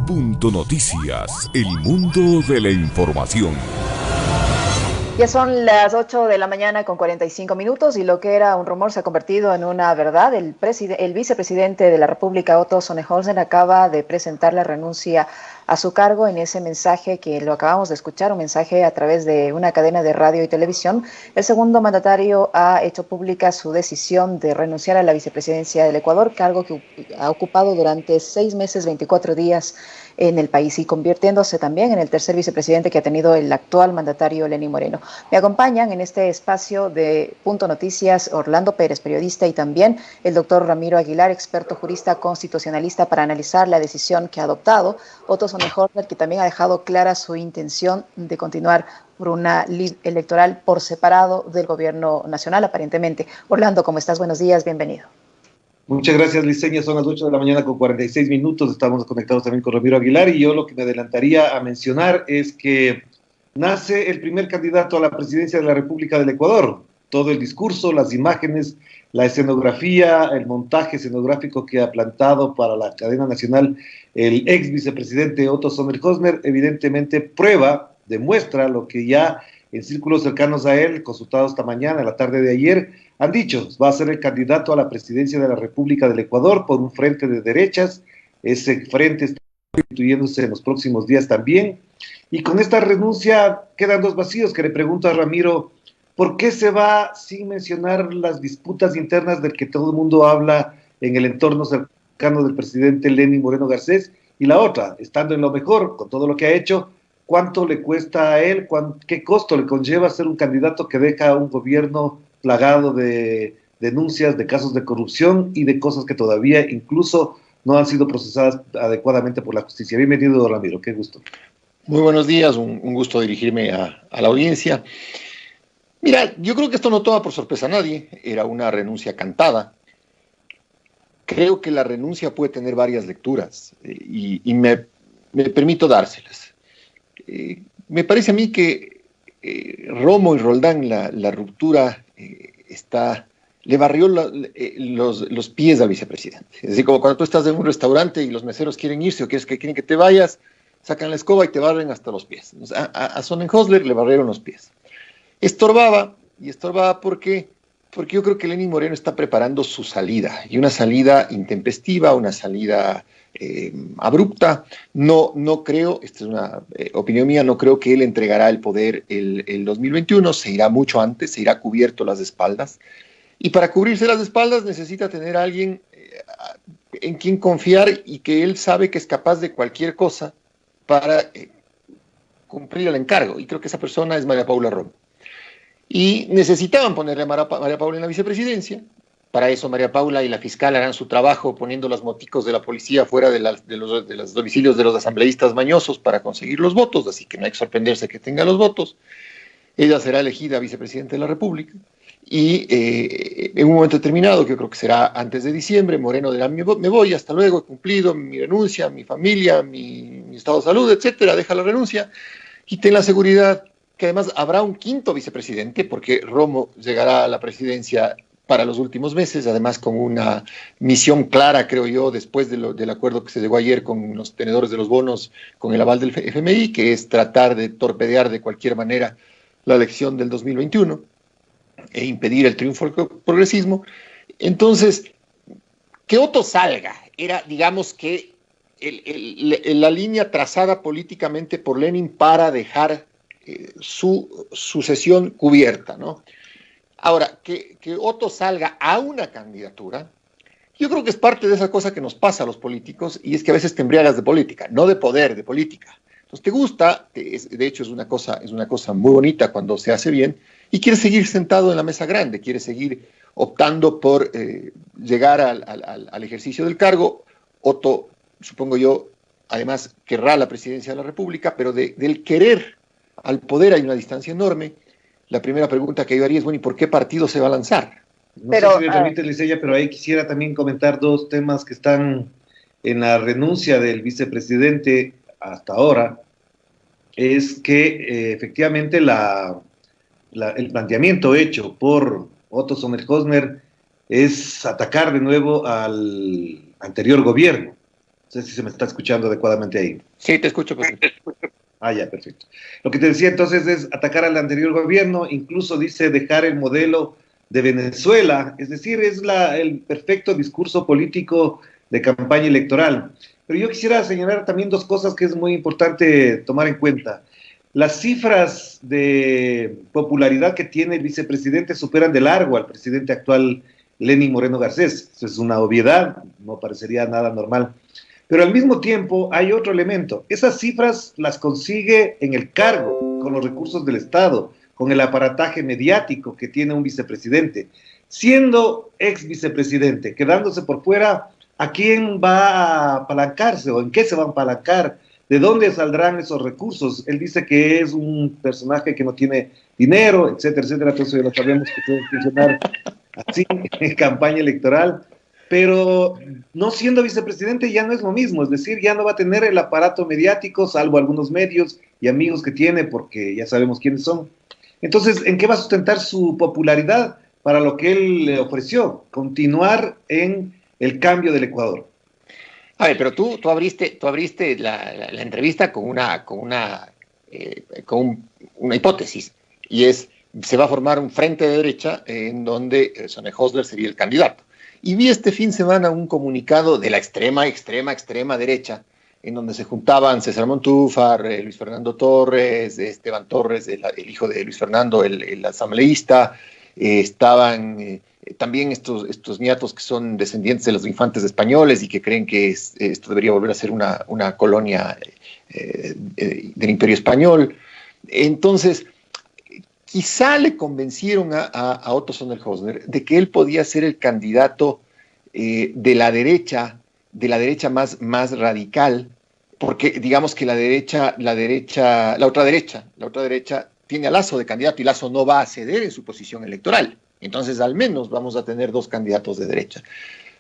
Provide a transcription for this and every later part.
Punto Noticias, el mundo de la información. Ya son las 8 de la mañana con 45 minutos y lo que era un rumor se ha convertido en una verdad. El vicepresidente de la República, Otto Sonnenholzer, acaba de presentar la renuncia a su cargo. En ese mensaje que lo acabamos de escuchar, un mensaje a través de una cadena de radio y televisión, el segundo mandatario ha hecho pública su decisión de renunciar a la vicepresidencia del Ecuador, cargo que ha ocupado durante 6 meses, 24 días en el país y convirtiéndose también en el tercer vicepresidente que ha tenido el actual mandatario Lenín Moreno. Me acompañan en este espacio de Punto Noticias Orlando Pérez, periodista, y también el doctor Ramiro Aguilar, experto jurista constitucionalista, para analizar la decisión que ha adoptado Otto Sonnenholzer, que también ha dejado clara su intención de continuar por una ley electoral por separado del gobierno nacional, aparentemente. Orlando, ¿cómo estás? Buenos días, bienvenido. Muchas gracias, Liceña. Son las 8 de la mañana con 46 minutos. Estamos conectados también con Ramiro Aguilar y yo lo que me adelantaría a mencionar es que nace el primer candidato a la presidencia de la República del Ecuador. Todo el discurso, las imágenes, la escenografía, el montaje escenográfico que ha plantado para la cadena nacional el ex vicepresidente Otto Sonnenholzer evidentemente demuestra lo que ya en círculos cercanos a él, consultados esta mañana, a la tarde de ayer, han dicho: va a ser el candidato a la presidencia de la República del Ecuador por un frente de derechas. Ese frente está constituyéndose en los próximos días también. Y con esta renuncia quedan dos vacíos que le pregunto a Ramiro: ¿por qué se va sin mencionar las disputas internas del que todo el mundo habla en el entorno cercano del presidente Lenín Moreno Garcés? Y la otra, estando en lo mejor, con todo lo que ha hecho, ¿cuánto le cuesta a él? ¿Qué costo le conlleva ser un candidato que deja un gobierno plagado de denuncias, de casos de corrupción y de cosas que todavía incluso no han sido procesadas adecuadamente por la justicia? Bienvenido, Ramiro, qué gusto. Muy buenos días, un gusto dirigirme a la audiencia. Mira, yo creo que esto no toma por sorpresa a nadie, era una renuncia cantada. Creo que la renuncia puede tener varias lecturas y me permito dárselas. Me parece a mí que Romo y Roldán, la ruptura le barrió los pies al vicepresidente. Es decir, como cuando tú estás en un restaurante y los meseros quieren irse o quieren que te vayas, sacan la escoba y te barren hasta los pies. A Sonnenholzer le barrieron los pies. Estorbaba porque yo creo que Lenín Moreno está preparando su salida, y una salida intempestiva, una salida abrupta. No creo, esta es una opinión mía, no creo que él entregará el poder el 2021, se irá mucho antes, se irá cubierto las espaldas, y para cubrirse las espaldas necesita tener a alguien en quien confiar y que él sabe que es capaz de cualquier cosa para cumplir el encargo, y creo que esa persona es María Paula Romo. Y necesitaban ponerle a María Paula en la vicepresidencia. Para eso María Paula y la fiscal harán su trabajo poniendo los moticos de la policía fuera de los domicilios de los asambleístas mañosos para conseguir los votos, así que no hay que sorprenderse que tenga los votos. Ella será elegida vicepresidenta de la República y en un momento determinado, que yo creo que será antes de diciembre, Moreno dirá: me voy, hasta luego, he cumplido mi renuncia, mi familia, mi estado de salud, etcétera, deja la renuncia y ten la seguridad que además habrá un quinto vicepresidente, porque Romo llegará a la presidencia para los últimos meses, además con una misión clara, creo yo, después del acuerdo que se llegó ayer con los tenedores de los bonos, con el aval del FMI, que es tratar de torpedear de cualquier manera la elección del 2021 e impedir el triunfo del progresismo. Entonces, que Otto salga era, digamos, que la línea trazada políticamente por Lenin para dejar su sucesión cubierta, ¿no? Ahora, que Otto salga a una candidatura, yo creo que es parte de esa cosa que nos pasa a los políticos, y es que a veces te embriagas de política, no de poder, de política. Entonces te gusta, de hecho es una cosa muy bonita cuando se hace bien, y quieres seguir sentado en la mesa grande, quieres seguir optando por llegar al ejercicio del cargo. Otto, supongo yo, además querrá la presidencia de la República, pero del querer al poder hay una distancia enorme. La primera pregunta que yo haría es: bueno, ¿y por qué partido se va a lanzar? No sé si me permite, Liceña, pero ahí quisiera también comentar dos temas que están en la renuncia del vicepresidente hasta ahora. Es que efectivamente el planteamiento hecho por Otto Sonnenholzer es atacar de nuevo al anterior gobierno. sé si se me está escuchando adecuadamente ahí. Sí, te escucho perfecto. Ah, ya, perfecto. Lo que te decía entonces es atacar al anterior gobierno, incluso dice dejar el modelo de Venezuela, es decir, es el perfecto discurso político de campaña electoral. Pero yo quisiera señalar también dos cosas que es muy importante tomar en cuenta. Las cifras de popularidad que tiene el vicepresidente superan de largo al presidente actual, Lenín Moreno Garcés. Eso es una obviedad, no parecería nada normal. Pero al mismo tiempo hay otro elemento. Esas cifras las consigue en el cargo, con los recursos del Estado, con el aparataje mediático que tiene un vicepresidente. Siendo ex vicepresidente, quedándose por fuera, ¿a quién va a apalancarse o en qué se va a apalancar? ¿De dónde saldrán esos recursos? Él dice que es un personaje que no tiene dinero, etcétera, etcétera. Entonces ya lo sabemos que puede funcionar así en campaña electoral. Pero no siendo vicepresidente ya no es lo mismo, es decir, ya no va a tener el aparato mediático, salvo algunos medios y amigos que tiene, porque ya sabemos quiénes son. Entonces, ¿en qué va a sustentar su popularidad para lo que él le ofreció? Continuar en el cambio del Ecuador. A ver, pero tú abriste la entrevista con una hipótesis, y es, se va a formar un frente de derecha en donde Sonnenhösler sería el candidato. Y vi este fin de semana un comunicado de la extrema derecha, en donde se juntaban César Montúfar, Luis Fernando Torres, Esteban Torres, el hijo de Luis Fernando, el asambleísta, estaban también estos nietos que son descendientes de los infantes españoles y que creen que esto debería volver a ser una colonia del Imperio Español. Entonces, quizá le convencieron a Otto Sonnenhösler de que él podía ser el candidato de la derecha más radical, porque digamos que la otra derecha tiene a Lasso de candidato y Lasso no va a ceder en su posición electoral. Entonces, al menos vamos a tener dos candidatos de derecha.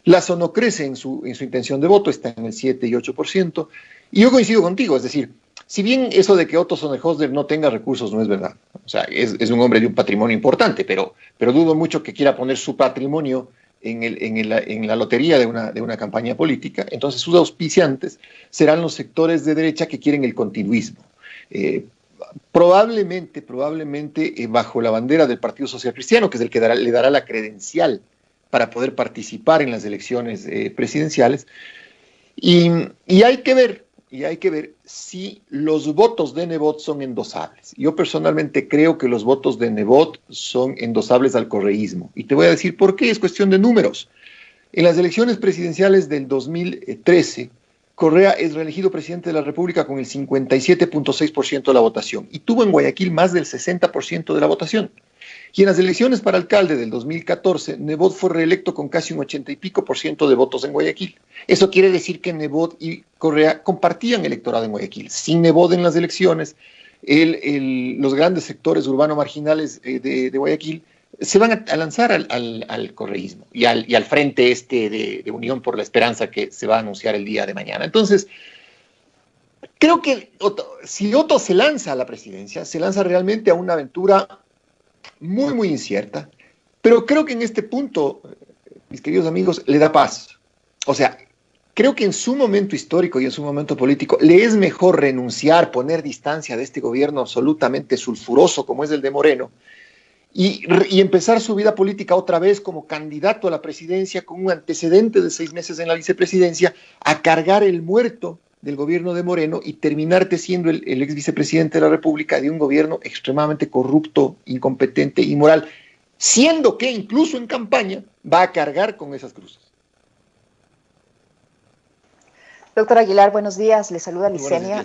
Lasso no crece en su intención de voto, está en el 7 y 8%, y yo coincido contigo, es decir, si bien eso de que Otto Sonnenhösler no tenga recursos no es verdad, o sea, es un hombre de un patrimonio importante, pero dudo mucho que quiera poner su patrimonio en la lotería de una campaña política. Entonces sus auspiciantes serán los sectores de derecha que quieren el continuismo. Probablemente bajo la bandera del Partido Social Cristiano, que es el que le dará la credencial para poder participar en las elecciones presidenciales, y hay que ver si los votos de Nebot son endosables. Yo personalmente creo que los votos de Nebot son endosables al correísmo. Y te voy a decir por qué, es cuestión de números. En las elecciones presidenciales del 2013, Correa es reelegido presidente de la República con el 57.6% de la votación y tuvo en Guayaquil más del 60% de la votación. Y en las elecciones para alcalde del 2014, Nebot fue reelecto con casi un 80 y pico % de votos en Guayaquil. Eso quiere decir que Nebot y Correa compartían electorado en Guayaquil. Sin Nebot en las elecciones, los grandes sectores urbanos marginales de Guayaquil se van a lanzar al correísmo y al frente de Unión por la Esperanza que se va a anunciar el día de mañana. Entonces, creo que si Otto se lanza a la presidencia, se lanza realmente a una aventura muy, muy incierta, pero creo que en este punto, mis queridos amigos, le da paz. O sea, creo que en su momento histórico y en su momento político le es mejor renunciar, poner distancia de este gobierno absolutamente sulfuroso como es el de Moreno y empezar su vida política otra vez como candidato a la presidencia con un antecedente de 6 meses en la vicepresidencia, a cargar el muerto del gobierno de Moreno y terminarte siendo el ex vicepresidente de la República de un gobierno extremadamente corrupto, incompetente, inmoral, siendo que incluso en campaña va a cargar con esas cruces. Doctor Aguilar, buenos días. Le saluda Licenia.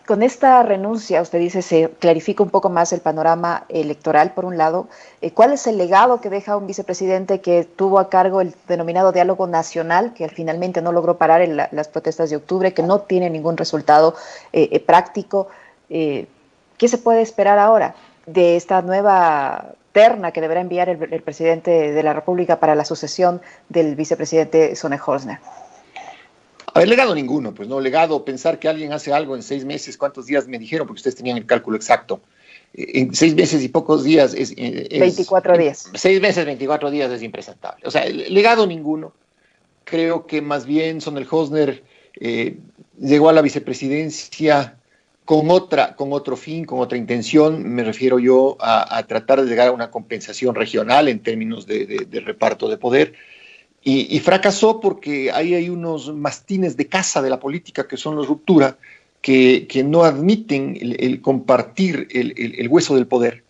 Con esta renuncia, usted dice, se clarifica un poco más el panorama electoral, por un lado. ¿Cuál es el legado que deja un vicepresidente que tuvo a cargo el denominado diálogo nacional, que finalmente no logró parar en las protestas de octubre, que no tiene ningún resultado práctico? ¿Qué se puede esperar ahora de esta nueva terna que deberá enviar el presidente de la República para la sucesión del vicepresidente Sonnenhösler? A ver, legado ninguno, pues no, legado, pensar que alguien hace algo en 6 meses, ¿cuántos días me dijeron? Porque ustedes tenían el cálculo exacto. En 6 meses y pocos días es 24 días. 6 meses, 24 días es impresentable. O sea, legado ninguno. creo que más bien Sonel Hosner llegó a la vicepresidencia con otro fin, con otra intención. Me refiero yo a tratar de llegar a una compensación regional en términos de reparto de poder. Y fracasó porque ahí hay unos mastines de casa de la política que son los ruptura, que no admiten el compartir el hueso del poder,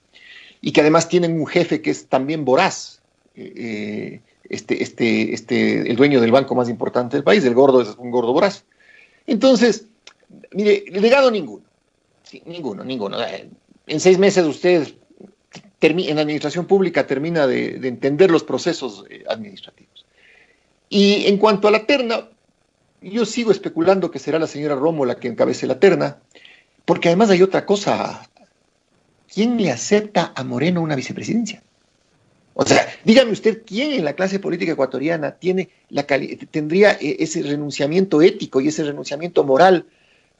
y que además tienen un jefe que es también voraz, el dueño del banco más importante del país, el gordo es un gordo voraz. Entonces, mire, legado ninguno, sí, ninguno. En 6 meses usted en la administración pública termina de entender los procesos administrativos. Y en cuanto a la terna, yo sigo especulando que será la señora Romo la que encabece la terna, porque además hay otra cosa. ¿Quién le acepta a Moreno una vicepresidencia? O sea, dígame usted, ¿quién en la clase política ecuatoriana tendría ese renunciamiento ético y ese renunciamiento moral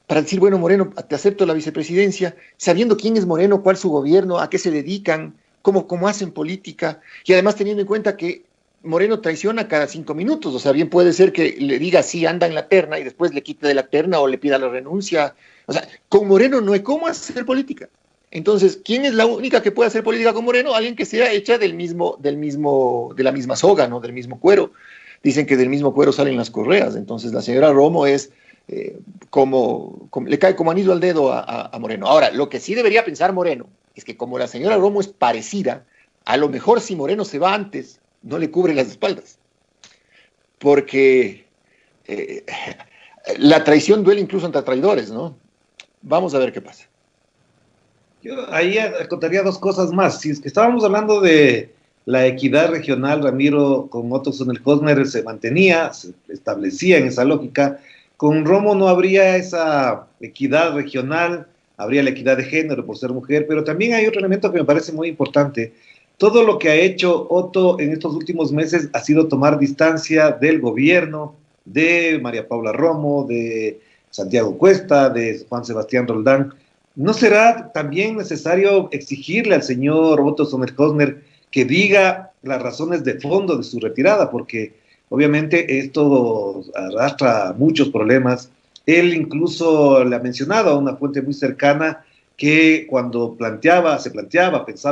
para decir, bueno, Moreno, te acepto la vicepresidencia, sabiendo quién es Moreno, cuál es su gobierno, a qué se dedican, cómo hacen política, y además teniendo en cuenta que Moreno traiciona cada 5 minutos? O sea, bien puede ser que le diga sí, anda en la terna, y después le quite de la terna o le pida la renuncia. O sea, con Moreno no hay cómo hacer política. Entonces, ¿quién es la única que puede hacer política con Moreno? Alguien que sea hecha de la misma soga, ¿no? Del mismo cuero. Dicen que del mismo cuero salen las correas. Entonces, la señora Romo es le cae como anillo al dedo a Moreno. Ahora, lo que sí debería pensar Moreno es que como la señora Romo es parecida, a lo mejor si Moreno se va antes, no le cubre las espaldas. Porque la traición duele incluso entre traidores, ¿no? Vamos a ver qué pasa. Yo ahí contaría 2 cosas más. Si es que estábamos hablando de la equidad regional, Ramiro, con Otto Sonel Hosner se mantenía, se establecía en esa lógica. Con Romo no habría esa equidad regional, habría la equidad de género por ser mujer, pero también hay otro elemento que me parece muy importante. Todo lo que ha hecho Otto en estos últimos meses ha sido tomar distancia del gobierno, de María Paula Romo, de Santiago Cuesta, de Juan Sebastián Roldán. ¿No será también necesario exigirle al señor Otto Sonel Hosner que diga las razones de fondo de su retirada? Porque obviamente esto arrastra muchos problemas. Él incluso le ha mencionado a una fuente muy cercana que cuando pensaba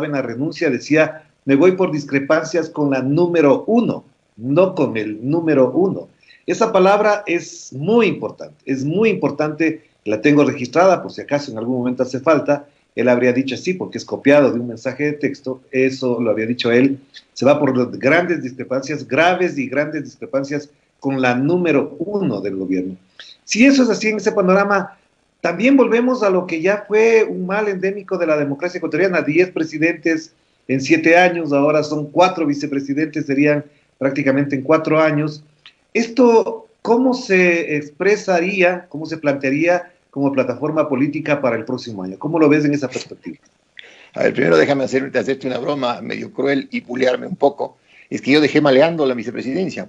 en la renuncia, decía, me voy por discrepancias con la número 1, no con el número 1. Esa palabra es muy importante, la tengo registrada por si acaso en algún momento hace falta. Él habría dicho así porque es copiado de un mensaje de texto, eso lo había dicho él. Se va por grandes discrepancias, graves y grandes discrepancias con la número 1 del gobierno. Si eso es así en ese panorama, también volvemos a lo que ya fue un mal endémico de la democracia ecuatoriana: 10 presidentes en 7 años, ahora son 4 vicepresidentes, serían prácticamente en 4 años. Esto, ¿cómo se expresaría, cómo se plantearía como plataforma política para el próximo año? ¿Cómo lo ves en esa perspectiva? A ver, primero déjame hacerte una broma medio cruel y pulearme un poco. Es que yo dejé maleando la vicepresidencia,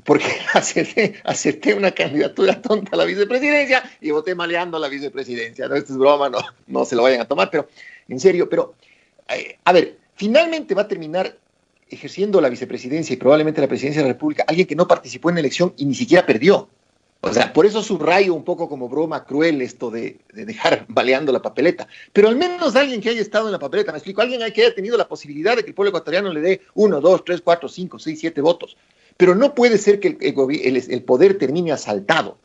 porque acepté una candidatura tonta a la vicepresidencia y voté maleando a la vicepresidencia. No, esto es broma, no se lo vayan a tomar, pero en serio. Pero, a ver, finalmente va a terminar ejerciendo la vicepresidencia y probablemente la presidencia de la República alguien que no participó en la elección y ni siquiera perdió. O sea, por eso subrayo un poco como broma cruel esto de dejar baleando la papeleta. Pero al menos alguien que haya estado en la papeleta, me explico, alguien que haya tenido la posibilidad de que el pueblo ecuatoriano le dé 1, 2, 3, 4, 5, 6, 7 votos. Pero no puede ser que el poder termine asaltado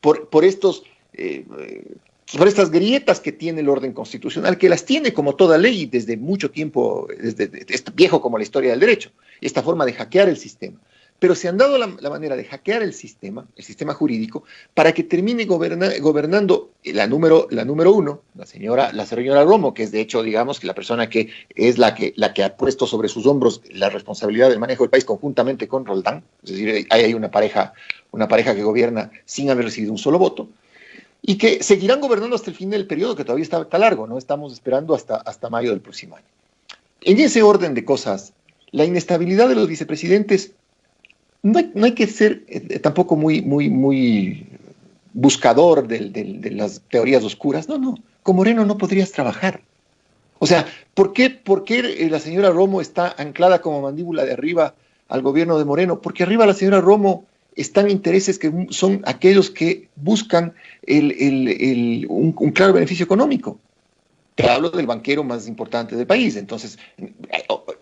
por estas grietas que tiene el orden constitucional, que las tiene como toda ley desde mucho tiempo, desde viejo como la historia del derecho, esta forma de hackear el sistema. Pero se han dado la manera de hackear el sistema jurídico, para que termine gobernando la número 1, la señora Romo, que es de hecho, digamos, que la persona que es la que ha puesto sobre sus hombros la responsabilidad del manejo del país conjuntamente con Roldán. Es decir, hay una pareja que gobierna sin haber recibido un solo voto, y que seguirán gobernando hasta el fin del periodo, que todavía está largo, ¿no? Estamos esperando hasta mayo del próximo año. En ese orden de cosas, la inestabilidad de los vicepresidentes, no hay que ser tampoco muy buscador de las teorías oscuras. No, con Moreno no podrías trabajar. O sea, ¿por qué la señora Romo está anclada como mandíbula de arriba al gobierno de Moreno? Porque arriba la señora Romo están intereses que son aquellos que buscan un claro beneficio económico. Te hablo del banquero más importante del país. Entonces,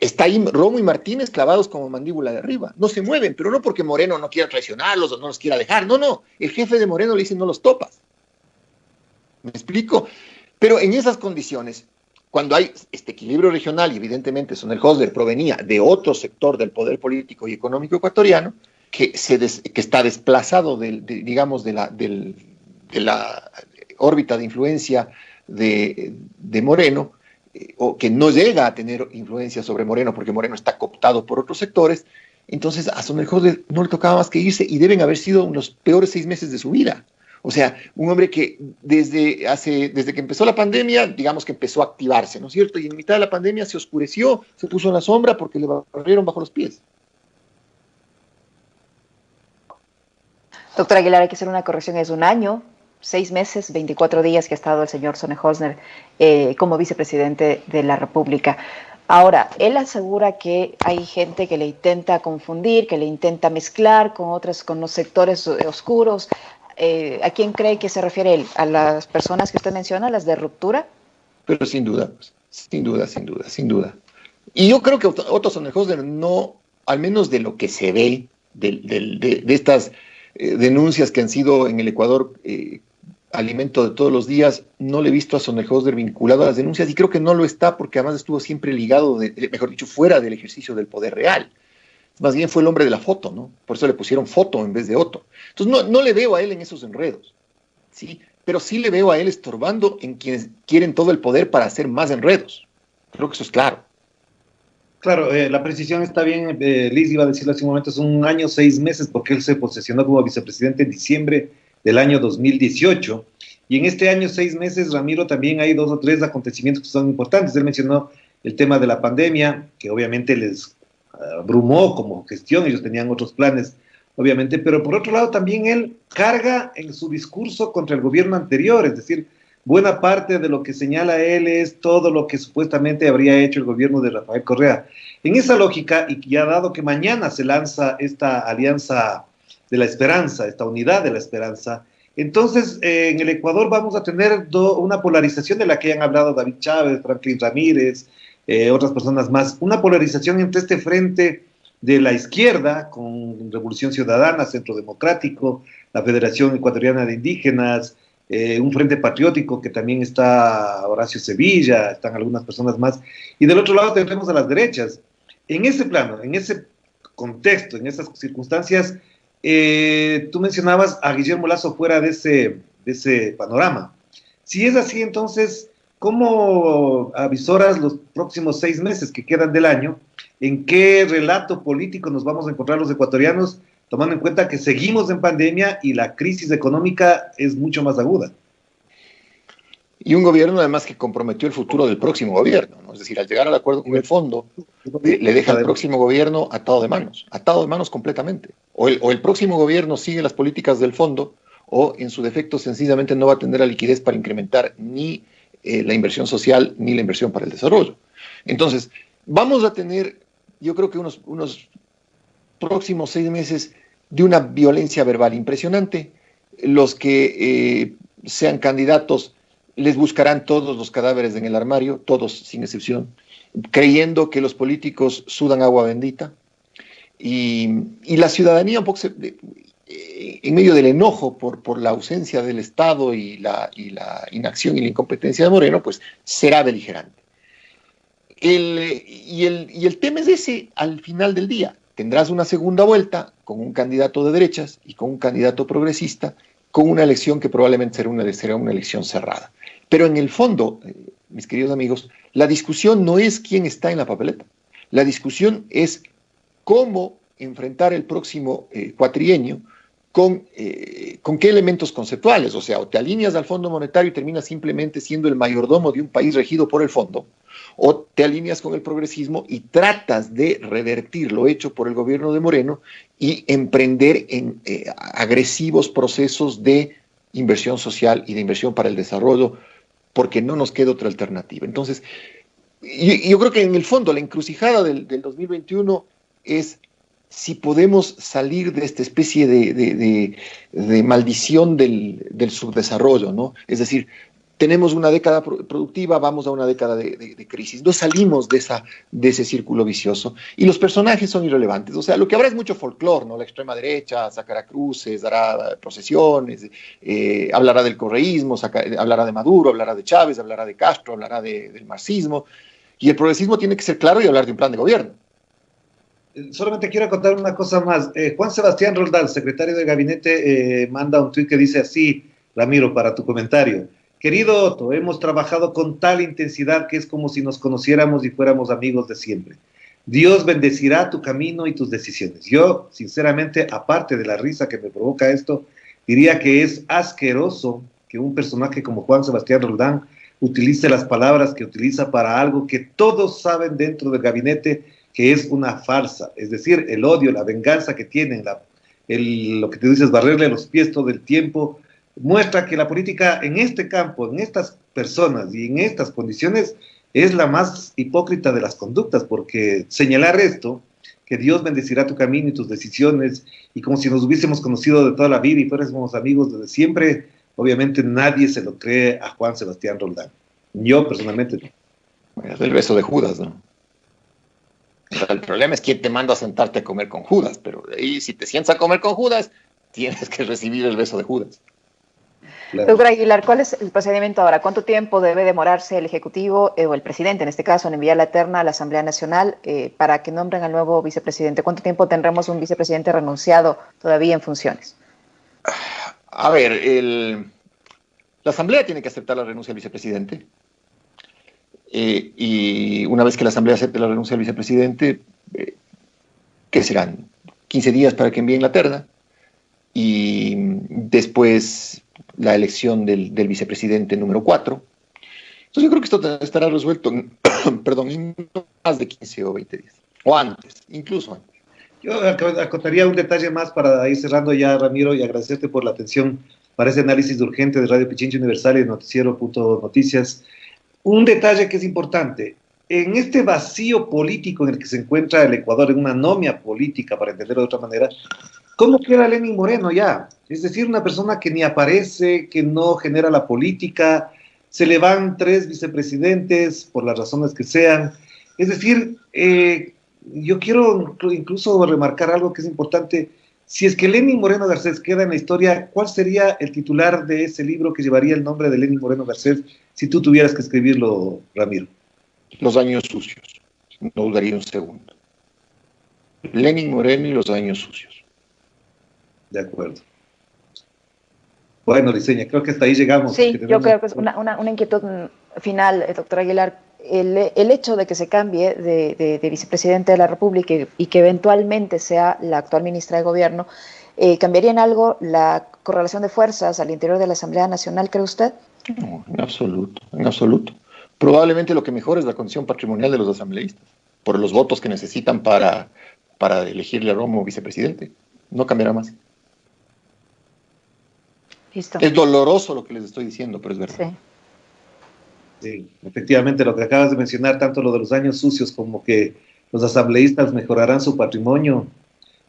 está ahí Romo y Martínez clavados como mandíbula de arriba. No se mueven, pero no porque Moreno no quiera traicionarlos o no los quiera dejar. No, no. El jefe de Moreno le dice no los topas. ¿Me explico? Pero en esas condiciones, cuando hay este equilibrio regional, y evidentemente Sonnenholzer provenía de otro sector del poder político y económico ecuatoriano, que está desplazado digamos, de la órbita de influencia de Moreno, o que no llega a tener influencia sobre Moreno porque Moreno está cooptado por otros sectores, entonces a Sonnenholzer no le tocaba más que irse y deben haber sido los peores 6 meses de su vida. O sea, un hombre que desde que empezó la pandemia, digamos que empezó a activarse, ¿no es cierto? Y en mitad de la pandemia se oscureció, se puso en la sombra porque le barrieron bajo los pies. Doctor Aguilar, hay que hacer una corrección, es 1 año, 6 meses, 24 días que ha estado el señor Sonnenholzer como vicepresidente de la República. Ahora, él asegura que hay gente que le intenta confundir, que le intenta mezclar con los sectores oscuros. ¿A quién cree que se refiere él? ¿A las personas que usted menciona, las de ruptura? Pero sin duda, pues, sin duda. Y yo creo que Otto Sonnenholzer no, al menos de lo que se ve, de estas denuncias que han sido en el Ecuador alimento de todos los días, no le he visto a Sonnenholzer vinculado a las denuncias, y creo que no lo está porque además estuvo siempre ligado, mejor dicho, fuera del ejercicio del poder real. Más bien fue el hombre de la foto, ¿no? Por eso le pusieron foto en vez de Otto. Entonces no le veo a él en esos enredos, ¿sí? Pero sí le veo a él estorbando en quienes quieren todo el poder para hacer más enredos. Creo que eso es claro. Claro, la precisión está bien. Liz iba a decirlo hace un momento, es 1 año, 6 meses, porque él se posesionó como vicepresidente en diciembre del año 2018. Y en este año, 6 meses, Ramiro, también hay 2 o 3 acontecimientos que son importantes. Él mencionó el tema de la pandemia, que obviamente les abrumó como gestión, ellos tenían otros planes, obviamente, pero por otro lado también él carga en su discurso contra el gobierno anterior, es decir, buena parte de lo que señala él es todo lo que supuestamente habría hecho el gobierno de Rafael Correa. En esa lógica, y ya dado que mañana se lanza esta alianza de la esperanza, esta unidad de la esperanza, entonces en el Ecuador vamos a tener una polarización de la que han hablado David Chávez, Franklin Ramírez, otras personas más, una polarización entre este frente de la izquierda, con Revolución Ciudadana, Centro Democrático, la Federación Ecuatoriana de Indígenas, un frente patriótico que también está Horacio Sevilla, están algunas personas más, y del otro lado tendremos a las derechas. En ese plano, en ese contexto, en esas circunstancias, tú mencionabas a Guillermo Lasso fuera de ese panorama. Si es así, entonces, ¿cómo avisoras los próximos 6 meses que quedan del año? ¿En qué relato político nos vamos a encontrar los ecuatorianos, tomando en cuenta que seguimos en pandemia y la crisis económica es mucho más aguda? Y un gobierno además que comprometió el futuro del próximo gobierno, ¿no? Es decir, al llegar al acuerdo con el fondo, le deja al próximo gobierno atado de manos completamente. O el próximo gobierno sigue las políticas del fondo, o en su defecto sencillamente no va a tener la liquidez para incrementar ni la inversión social ni la inversión para el desarrollo. Entonces, vamos a tener, yo creo que unos próximos 6 meses de una violencia verbal impresionante. Los que sean candidatos les buscarán todos los cadáveres en el armario, todos sin excepción, creyendo que los políticos sudan agua bendita. Y la ciudadanía, un poco en medio del enojo por la ausencia del Estado y la inacción y la incompetencia de Moreno, pues será beligerante. Y el tema es ese al final del día. Tendrás una segunda vuelta con un candidato de derechas y con un candidato progresista, con una elección que probablemente será una elección cerrada. Pero en el fondo, mis queridos amigos, la discusión no es quién está en la papeleta. La discusión es cómo enfrentar el próximo cuatrienio con qué elementos conceptuales. O sea, o te alineas al Fondo Monetario y terminas simplemente siendo el mayordomo de un país regido por el fondo, o te alineas con el progresismo y tratas de revertir lo hecho por el gobierno de Moreno y emprender en agresivos procesos de inversión social y de inversión para el desarrollo, porque no nos queda otra alternativa. Entonces, yo creo que en el fondo la encrucijada del 2021 es si podemos salir de esta especie de maldición del subdesarrollo, ¿no? Es decir, tenemos una década productiva, vamos a una década de crisis. No salimos de ese círculo vicioso y los personajes son irrelevantes. O sea, lo que habrá es mucho folclore, ¿no? La extrema derecha sacará cruces, dará procesiones, hablará del correísmo, hablará de Maduro, hablará de Chávez, hablará de Castro, hablará del marxismo. Y el progresismo tiene que ser claro y hablar de un plan de gobierno. Solamente quiero contar una cosa más. Juan Sebastián Roldán, secretario de gabinete, manda un tuit que dice así, Ramiro, para tu comentario. Querido Otto, hemos trabajado con tal intensidad que es como si nos conociéramos y fuéramos amigos de siempre. Dios bendecirá tu camino y tus decisiones. Yo, sinceramente, aparte de la risa que me provoca esto, diría que es asqueroso que un personaje como Juan Sebastián Roldán utilice las palabras que utiliza para algo que todos saben dentro del gabinete que es una farsa. Es decir, el odio, la venganza que tienen, lo que te dices, barrerle los pies todo el tiempo, muestra que la política en este campo, en estas personas y en estas condiciones es la más hipócrita de las conductas, porque señalar esto, que Dios bendecirá tu camino y tus decisiones, y como si nos hubiésemos conocido de toda la vida y fuéramos amigos desde siempre, obviamente nadie se lo cree a Juan Sebastián Roldán. Yo personalmente no. Bueno, es el beso de Judas, ¿no? El problema es quién te manda a sentarte a comer con Judas, pero de ahí si te sientas a comer con Judas, tienes que recibir el beso de Judas. Claro. Doctor Aguilar, ¿cuál es el procedimiento ahora? ¿Cuánto tiempo debe demorarse el Ejecutivo o el presidente, en este caso, en enviar la terna a la Asamblea Nacional para que nombren al nuevo vicepresidente? ¿Cuánto tiempo tendremos un vicepresidente renunciado todavía en funciones? A ver, la Asamblea tiene que aceptar la renuncia del vicepresidente y una vez que la Asamblea acepte la renuncia del vicepresidente, ¿qué serán? 15 días para que envíen la terna y después la elección del vicepresidente número 4. Entonces yo creo que esto estará resuelto perdón, en más de 15 o 20 días. O antes, incluso antes. Yo acotaría un detalle más para ir cerrando ya, Ramiro, y agradecerte por la atención para ese análisis urgente de Radio Pichincha Universal y de Noticiero.noticias. Un detalle que es importante. En este vacío político en el que se encuentra el Ecuador, en una anomia política, para entenderlo de otra manera, ¿cómo queda Lenín Moreno ya? Es decir, una persona que ni aparece, que no genera la política, se le van 3 vicepresidentes, por las razones que sean. Es decir, yo quiero incluso remarcar algo que es importante. Si es que Lenín Moreno Garcés queda en la historia, ¿cuál sería el titular de ese libro que llevaría el nombre de Lenín Moreno Garcés si tú tuvieras que escribirlo, Ramiro? Los años sucios. No dudaría un segundo. Lenín Moreno y los años sucios. De acuerdo. Bueno, Liceña, creo que hasta ahí llegamos. Sí, yo creo que es una inquietud final, doctor Aguilar. El hecho de que se cambie de vicepresidente de la República y que eventualmente sea la actual ministra de Gobierno, ¿cambiaría en algo la correlación de fuerzas al interior de la Asamblea Nacional, cree usted? No, en absoluto, en absoluto. Probablemente lo que mejora es la condición patrimonial de los asambleístas, por los votos que necesitan para elegirle a Romo vicepresidente. No cambiará más. Listo. Es doloroso lo que les estoy diciendo, pero es verdad. Sí. Sí, efectivamente, lo que acabas de mencionar, tanto lo de los años sucios como que los asambleístas mejorarán su patrimonio,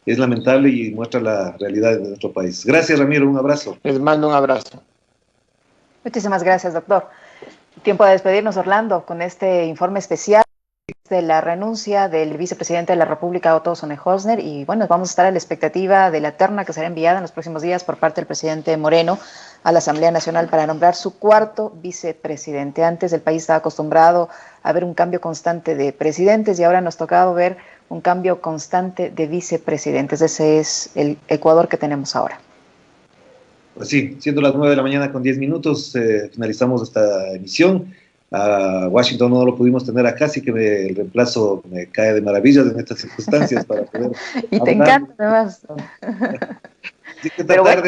es lamentable y muestra la realidad de nuestro país. Gracias, Ramiro, un abrazo. Les mando un abrazo. Muchísimas gracias, doctor. Tiempo de despedirnos, Orlando, con este informe especial de la renuncia del vicepresidente de la República, Otto Sonnenholzner, y bueno, vamos a estar a la expectativa de la terna que será enviada en los próximos días por parte del presidente Moreno a la Asamblea Nacional para nombrar su 4º vicepresidente. Antes el país estaba acostumbrado a ver un cambio constante de presidentes y ahora nos ha tocado ver un cambio constante de vicepresidentes. Ese es el Ecuador que tenemos ahora. Pues sí, siendo las 9 de la mañana con 10 minutos, finalizamos esta emisión. A Washington no lo pudimos tener acá, así que el reemplazo me cae de maravillas en estas circunstancias para poder y te encanta además. Pero bueno,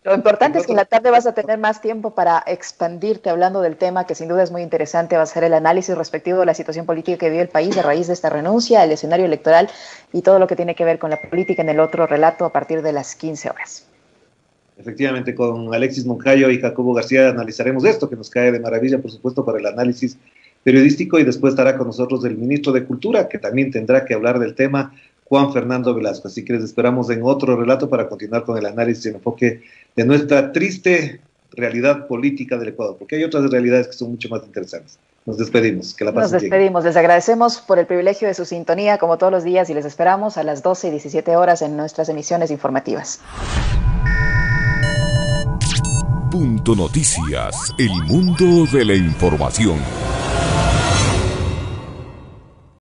lo importante es que en la tarde vas a tener más tiempo para expandirte hablando del tema que sin duda es muy interesante. Va a ser el análisis respectivo de la situación política que vive el país a raíz de esta renuncia, el escenario electoral y todo lo que tiene que ver con la política en el otro relato a partir de las 15 horas. Efectivamente, con Alexis Moncayo y Jacobo García analizaremos esto, que nos cae de maravilla, por supuesto, para el análisis periodístico, y después estará con nosotros el ministro de Cultura, que también tendrá que hablar del tema Juan Fernando Velasco. Así que les esperamos en otro relato para continuar con el análisis y el enfoque de nuestra triste realidad política del Ecuador, porque hay otras realidades que son mucho más interesantes. Nos despedimos, que la pasen bien. Nos despedimos, les agradecemos por el privilegio de su sintonía como todos los días y les esperamos a las 12:17 en nuestras emisiones informativas. Punto Noticias, el mundo de la información.